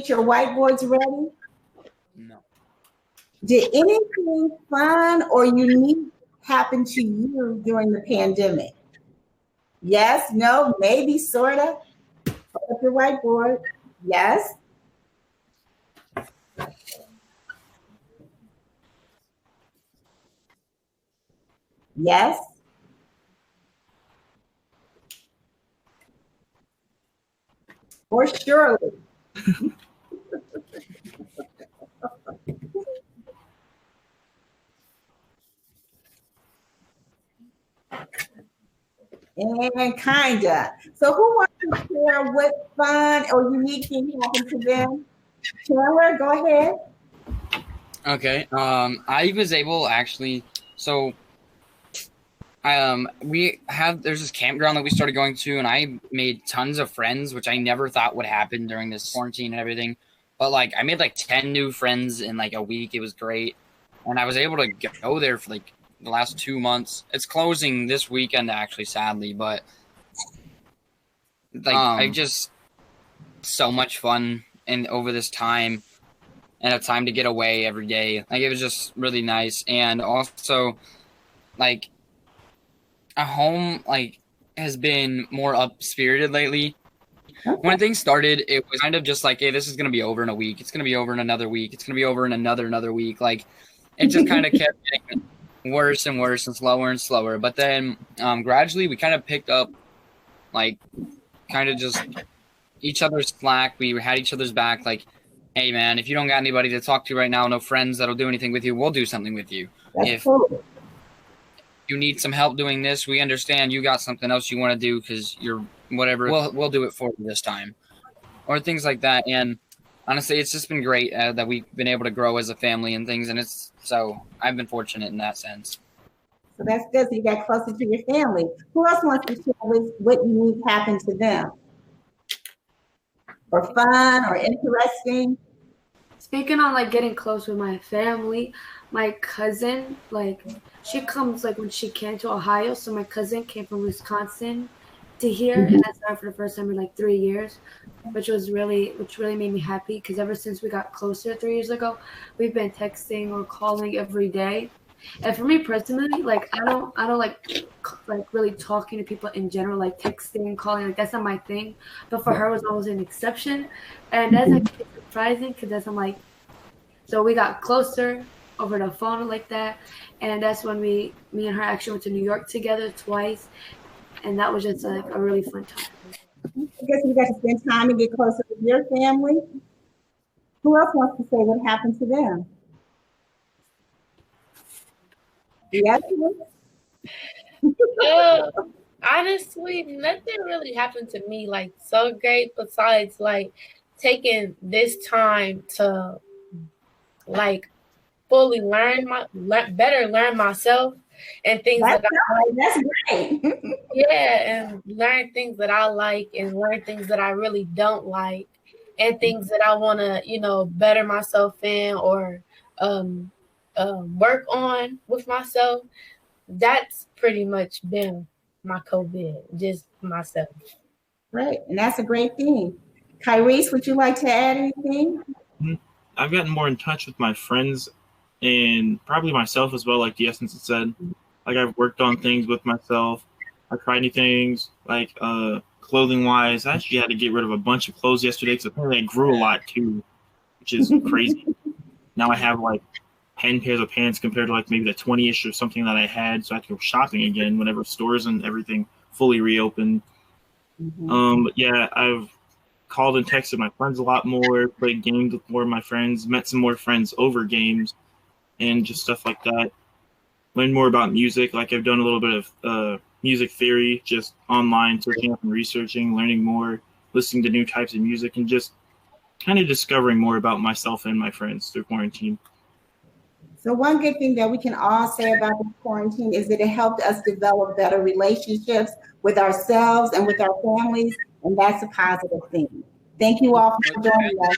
get your whiteboards ready? No. Did anything fun or unique happen to you during the pandemic? Yes, no, maybe, sort of. Hold up your whiteboard. Yes. Yes. Or surely. And kinda. So who wants to share what fun or unique thing happened to them? Chandler, go ahead. Okay. I was able actually. So, there's this campground that we started going to, and I made tons of friends, which I never thought would happen during this quarantine and everything. But like, I made like 10 new friends in like a week. It was great, and I was able to go there for like the last 2 months. It's closing this weekend, actually, sadly, but like I just so much fun and over this time and a time to get away every day. Like it was just really nice. And also like a home like has been more up spirited lately. When things started, it was kind of just like, hey, this is gonna be over in a week. It's gonna be over in another week. It's gonna be over in another week. Like it just kind of kept getting worse and worse and slower. But then gradually we kind of picked up like kind of just each other's slack. We had each other's back. Like, hey man, if you don't got anybody to talk to right now, no friends that'll do anything with you, we'll do something with you. If you need some help doing this, we understand you got something else you want to do because you're whatever. We'll do it for you this time, or things like that. And honestly, it's just been great that we've been able to grow as a family and things. And I've been fortunate in that sense. So that's good. So you got closer to your family. Who else wants to share what unique happened to them? Or fun or interesting? Speaking on like getting close with my family, my cousin, like she comes like when she came to Ohio. So my cousin came from Wisconsin to here, and I saw her for the first time in like 3 years, which really made me happy because ever since we got closer 3 years ago, we've been texting or calling every day. And for me personally, like I don't like really talking to people in general, like texting, calling, like that's not my thing. But for her, it was always an exception, and that's actually surprising because that's I'm like, so we got closer over the phone like that, and that's when me and her actually went to New York together twice, and that was just like a really fun time. I guess you got to spend time and get closer with your family. Who else wants to say what happened to them? Yes. Honestly, nothing really happened to me like so great besides like taking this time to like fully learn myself and things that's great. And learn things that I like and learn things that I really don't like and things that I want to better myself in or work on with myself. That's pretty much been my COVID, just myself. Right, and that's a great thing. Kyrese, would you like to add anything? I've gotten more in touch with my friends and probably myself as well, like the essence had said. Like I've worked on things with myself. I tried new things, like clothing wise. I actually had to get rid of a bunch of clothes yesterday because apparently I grew a lot too, which is crazy. Now I have like 10 pairs of pants compared to like maybe the 20-ish or something that I had. So I have to go shopping again whenever stores and everything fully reopened. But yeah, I've called and texted my friends a lot more, played games with more of my friends, met some more friends over games and just stuff like that. Learned more about music. Like I've done a little bit of music theory, just online, searching up and researching, learning more, listening to new types of music, and just kind of discovering more about myself and my friends through quarantine. So one good thing that we can all say about the quarantine is that it helped us develop better relationships with ourselves and with our families, and that's a positive thing. Thank you all for joining us.